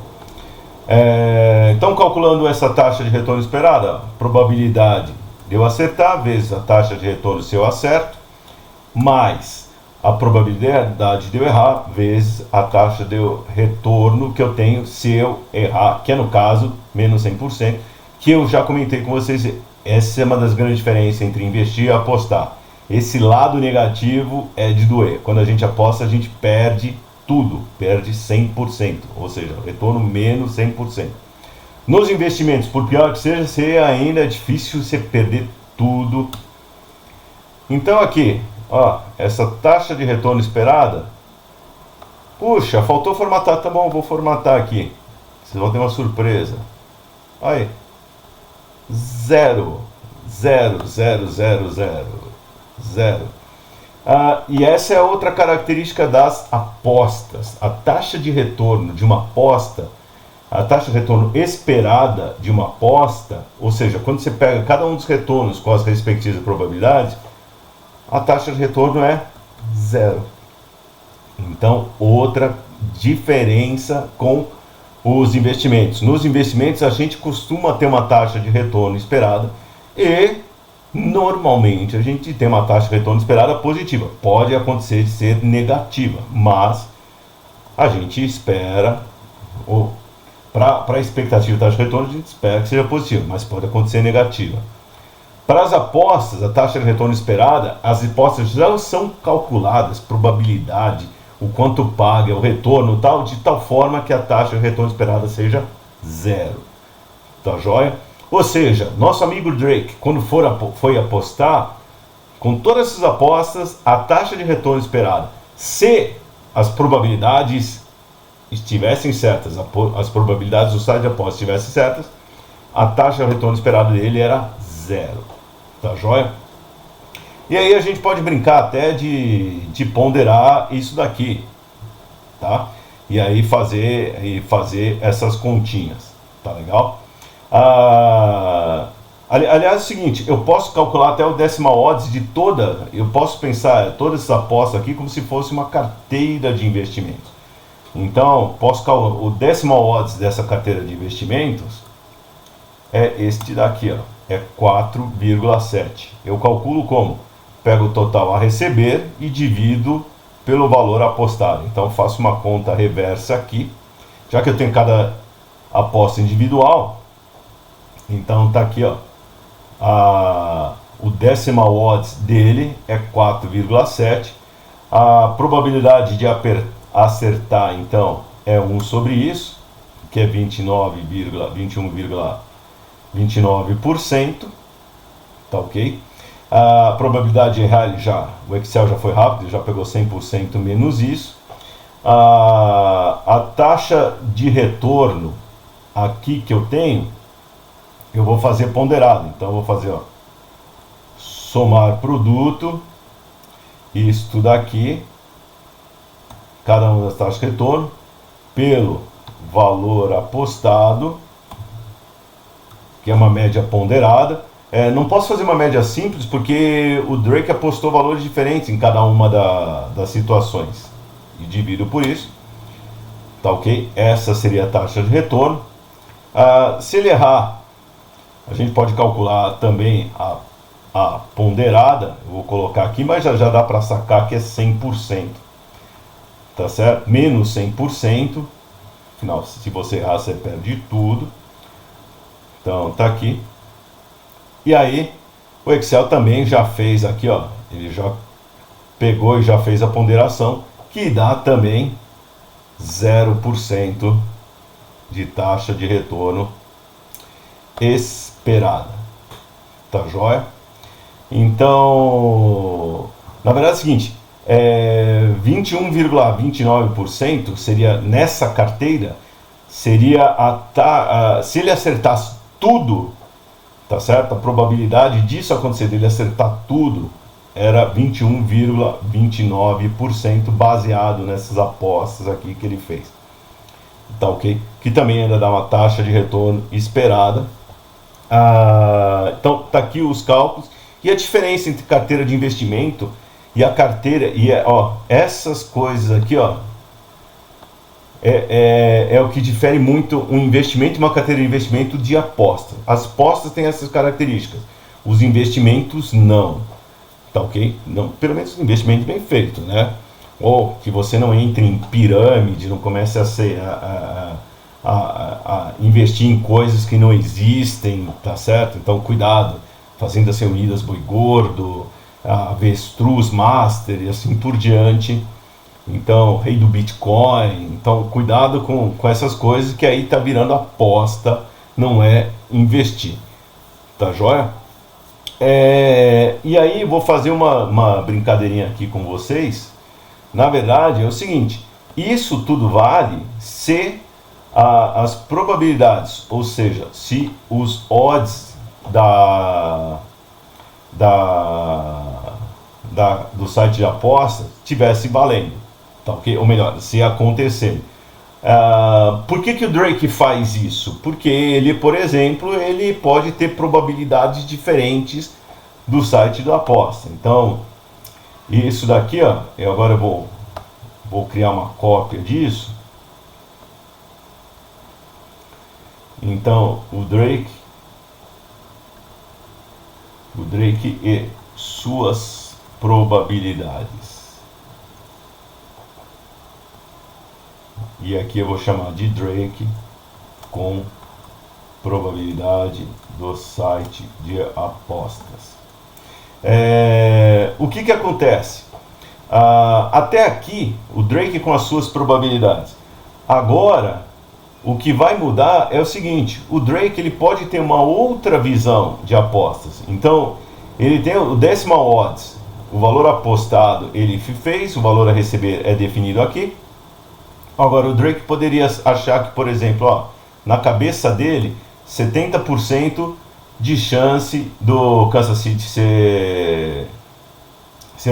Então, calculando essa taxa de retorno esperada, probabilidade de eu acertar vezes a taxa de retorno se eu acerto, mais a probabilidade de eu errar vezes a taxa de retorno que eu tenho se eu errar, que é no caso menos 100%, que eu já comentei com vocês. Essa é uma das grandes diferenças entre investir e apostar. Esse lado negativo é de doer. Quando a gente aposta, a gente perde tudo, perde 100%, ou seja, retorno menos 100%. Nos investimentos, por pior que seja, ainda é difícil você perder tudo. Então aqui, ó, essa taxa de retorno esperada, puxa, faltou formatar, tá bom, vou formatar aqui. Vocês vão ter uma surpresa. Aí, 0, 0, 0, 0, 0, 0. E essa é outra característica das apostas. A taxa de retorno de uma aposta, a taxa de retorno esperada de uma aposta, ou seja, quando você pega cada um dos retornos com as respectivas probabilidades, a taxa de retorno é 0. Então, outra diferença com os investimentos. Nos investimentos, a gente costuma ter uma taxa de retorno esperada e normalmente a gente tem uma taxa de retorno esperada positiva. Pode acontecer de ser negativa, mas a gente espera, para a expectativa de taxa de retorno, a gente espera que seja positiva, mas pode acontecer negativa. Para as apostas, a taxa de retorno esperada, as apostas já são calculadas, probabilidade, o quanto paga, o retorno, tal, de tal forma que a taxa de retorno esperada seja 0. Tá joia? Ou seja, nosso amigo Drake, quando foi apostar, com todas essas apostas, a taxa de retorno esperada, se as probabilidades estivessem certas, as probabilidades do site de apostas estivessem certas, a taxa de retorno esperada dele era 0. Tá joia? E aí a gente pode brincar até de ponderar isso daqui, tá? E aí fazer essas continhas, tá legal? Aliás, é o seguinte, eu posso calcular até o decimal odds de eu posso pensar todas essas apostas aqui como se fosse uma carteira de investimentos. Então, o decimal odds dessa carteira de investimentos é este daqui, ó, é 4,7. Eu calculo como? Pego o total a receber e divido pelo valor apostado. Então, faço uma conta reversa aqui, já que eu tenho cada aposta individual. Então tá aqui, ó, o decimal odds dele é 4,7. A probabilidade de acertar, então, é 1 sobre isso, que é 21,29%. Tá ok? A probabilidade de errar, o Excel já foi rápido, já pegou 100% menos isso. A taxa de retorno aqui que eu tenho, eu vou fazer ponderado. Então eu vou fazer, ó, somar produto, isto daqui, cada uma das taxas de retorno, pelo valor apostado, que é uma média ponderada. Não posso fazer uma média simples, porque o Drake apostou valores diferentes em cada uma das situações. E divido por isso. Tá ok? Essa seria a taxa de retorno. Se ele errar, a gente pode calcular também a a ponderada, eu vou colocar aqui, mas já dá para sacar que é 100%, tá certo? Menos 100%, afinal, se você errar, você perde tudo. Então, tá aqui. E aí, o Excel também já fez aqui, ó, ele já pegou e já fez a ponderação, que dá também 0% de taxa de retorno esperada. Tá joia? Então, na verdade é o seguinte, 21,29% seria nessa carteira, seria se ele acertasse tudo, tá certo? A probabilidade disso acontecer, dele acertar tudo, era 21,29% baseado nessas apostas aqui que ele fez. Tá ok? Que também ainda dá uma taxa de retorno esperada. Então tá aqui os cálculos e a diferença entre carteira de investimento e a carteira, e essas coisas aqui, ó, é o que difere muito um investimento e uma carteira de investimento de aposta. As apostas têm essas características, os investimentos não. Tá ok? Não, pelo menos um investimento bem feito, né? Ou que você não entre em pirâmide, não comece a investir em coisas que não existem, tá certo? Então cuidado, Fazendas Reunidas, Boi Gordo, Avestruz Master e assim por diante. Então, rei do Bitcoin. Então cuidado com essas coisas, que aí tá virando aposta, não é investir. Tá joia? E aí vou fazer uma brincadeirinha aqui com vocês. Na verdade é o seguinte, isso tudo vale se as probabilidades, ou seja, se os odds do site de aposta estivesse valendo, tá ok? Ou melhor, se acontecer. Por que o Drake faz isso? Porque ele, por exemplo, ele pode ter probabilidades diferentes do site da aposta. Então, isso daqui, ó, agora eu vou criar uma cópia disso. Então, o Drake e suas probabilidades. E aqui eu vou chamar de Drake com probabilidade do site de apostas. O que acontece? Até aqui, o Drake com as suas probabilidades. Agora, o que vai mudar é o seguinte: o Drake ele pode ter uma outra visão de apostas. Então, ele tem o decimal odds, o valor apostado ele fez, o valor a receber é definido aqui. Agora, o Drake poderia achar que, por exemplo, na cabeça dele, 70% de chance do Kansas City ser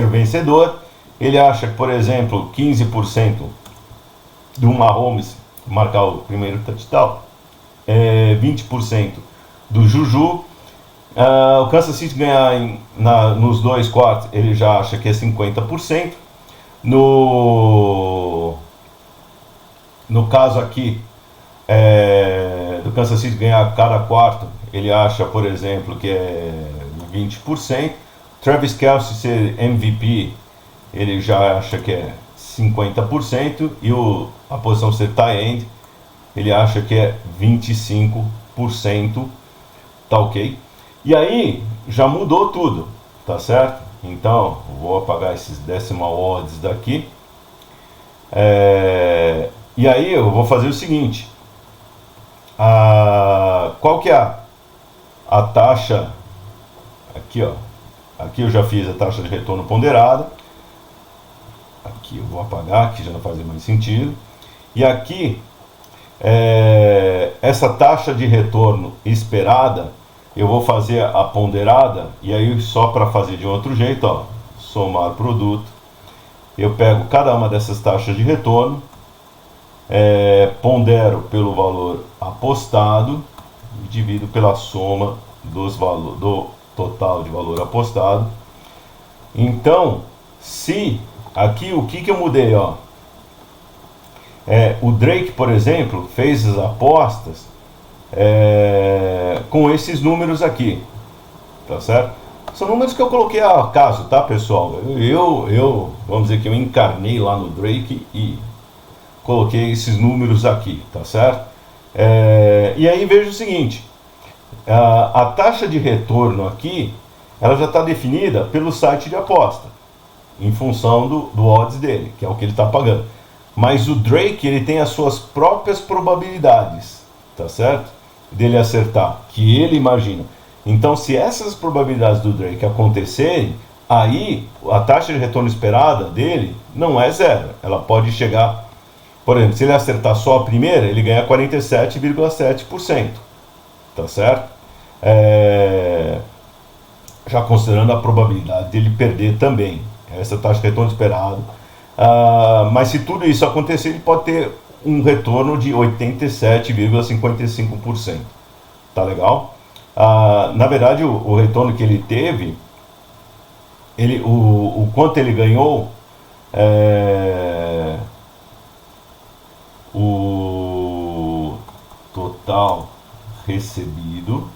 vencedor. Ele acha que, por exemplo, 15% do Mahomes marcar o primeiro touchdown, 20% do Juju. O Kansas City ganhar nos dois quartos, ele já acha que é 50%. No caso aqui, do Kansas City ganhar cada quarto, ele acha, por exemplo, que é 20%. Travis Kelce ser MVP, ele já acha que é 50%. E a posição ser tight end, ele acha que é 25%. Tá ok? E aí, já mudou tudo, tá certo? Então, vou apagar esses decimal odds daqui. E aí eu vou fazer o seguinte: qual que é a taxa? Aqui, ó. Aqui eu já fiz a taxa de retorno ponderada. Aqui eu vou apagar, que já não faz mais sentido. E aqui, essa taxa de retorno esperada, eu vou fazer a ponderada. E aí, só para fazer de outro jeito, ó, somar produto, eu pego cada uma dessas taxas de retorno, pondero pelo valor apostado e divido pela soma do total de valor apostado. Então, se aqui, o que eu mudei, ó, o Drake, por exemplo, fez as apostas com esses números aqui, tá certo? São números que eu coloquei a acaso, tá, pessoal? Vamos dizer que eu encarnei lá no Drake e coloquei esses números aqui, tá certo? E aí veja o seguinte, a taxa de retorno aqui, ela já está definida pelo site de aposta, em função do odds dele, que é o que ele está pagando. Mas o Drake, ele tem as suas próprias probabilidades, tá certo? Dele acertar, que ele imagina. Então, se essas probabilidades do Drake acontecerem, aí a taxa de retorno esperada dele não é zero. Ela pode chegar, por exemplo, se ele acertar só a primeira, ele ganha 47,7%, tá certo? Já considerando a probabilidade dele perder também, essa taxa de retorno esperado. Mas se tudo isso acontecer, ele pode ter um retorno de 87,55%. Tá legal? Na verdade, o retorno que ele teve, o quanto ele ganhou, o total recebido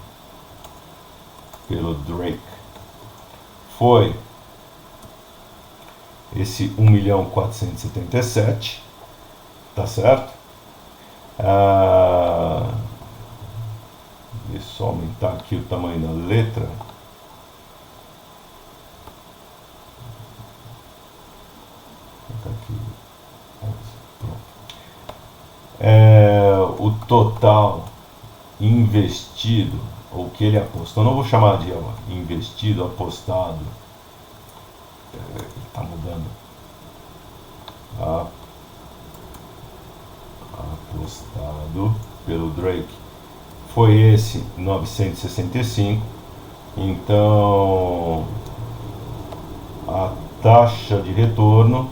pelo Drake foi esse 1.477.000, tá certo? Deixa eu só aumentar aqui o tamanho da letra. Aqui. Pronto. O total investido, ou que ele apostou, não vou chamar de investido, apostado. Ele está mudando. Apostado pelo Drake foi esse 965. Então a taxa de retorno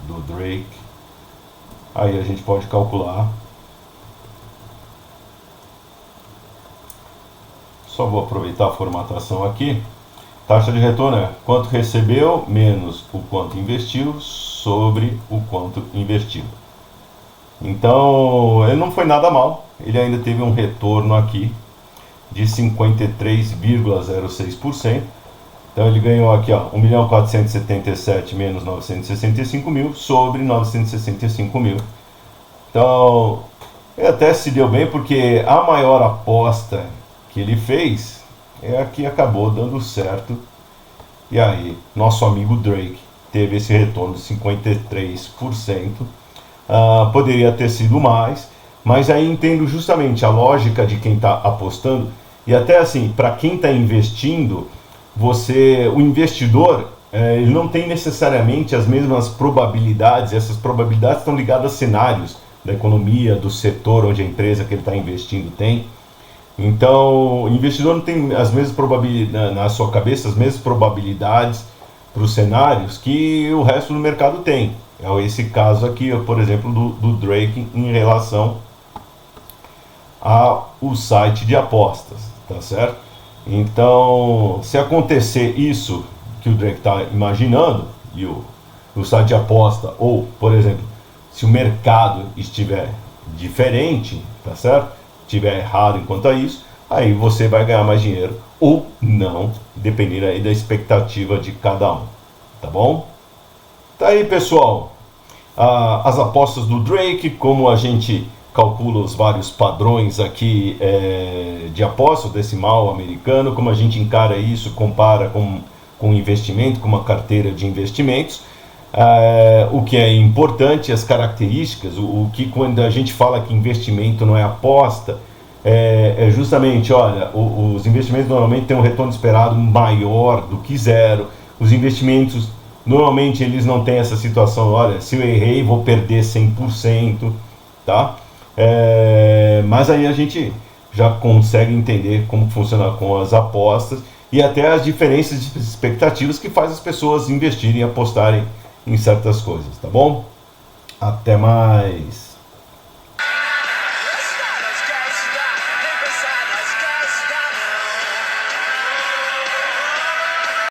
do Drake, aí a gente pode calcular. Só vou aproveitar a formatação aqui. Taxa de retorno é quanto recebeu menos o quanto investiu sobre o quanto investiu. Então, ele não foi nada mal. Ele ainda teve um retorno aqui de 53,06%. Então, ele ganhou aqui, ó, 1.477.000 menos 965.000 sobre 965.000. Então, ele até se deu bem, porque a maior aposta que ele fez é a que acabou dando certo. E aí, nosso amigo Drake teve esse retorno de 53%. Poderia ter sido mais, mas aí entendo justamente a lógica de quem está apostando. E até assim, para quem está investindo, o investidor, ele não tem necessariamente as mesmas probabilidades. Essas probabilidades estão ligadas a cenários da economia, do setor onde a empresa que ele está investindo tem. Então, o investidor não tem as mesmas probabilidades na sua cabeça, as mesmas probabilidades para os cenários que o resto do mercado tem. É esse caso aqui, por exemplo, do Drake em relação ao site de apostas, tá certo? Então, se acontecer isso que o Drake está imaginando, e o site de aposta, ou, por exemplo, se o mercado estiver diferente, tá certo? Estiver errado enquanto a isso, aí você vai ganhar mais dinheiro ou não, dependendo aí da expectativa de cada um, tá bom? Tá aí, pessoal, as apostas do Drake, como a gente calcula os vários padrões aqui de aposta, o decimal americano, como a gente encara isso, compara com investimento, com uma carteira de investimentos. O que é importante, as características, o que quando a gente fala que investimento não é aposta, é justamente, olha, os investimentos normalmente têm um retorno esperado maior do que zero. Os investimentos, normalmente eles não têm essa situação, olha, se eu errei vou perder 100%, tá? Mas aí a gente já consegue entender como funciona com as apostas e até as diferenças de expectativas que faz as pessoas investirem e apostarem em certas coisas, tá bom? Até mais!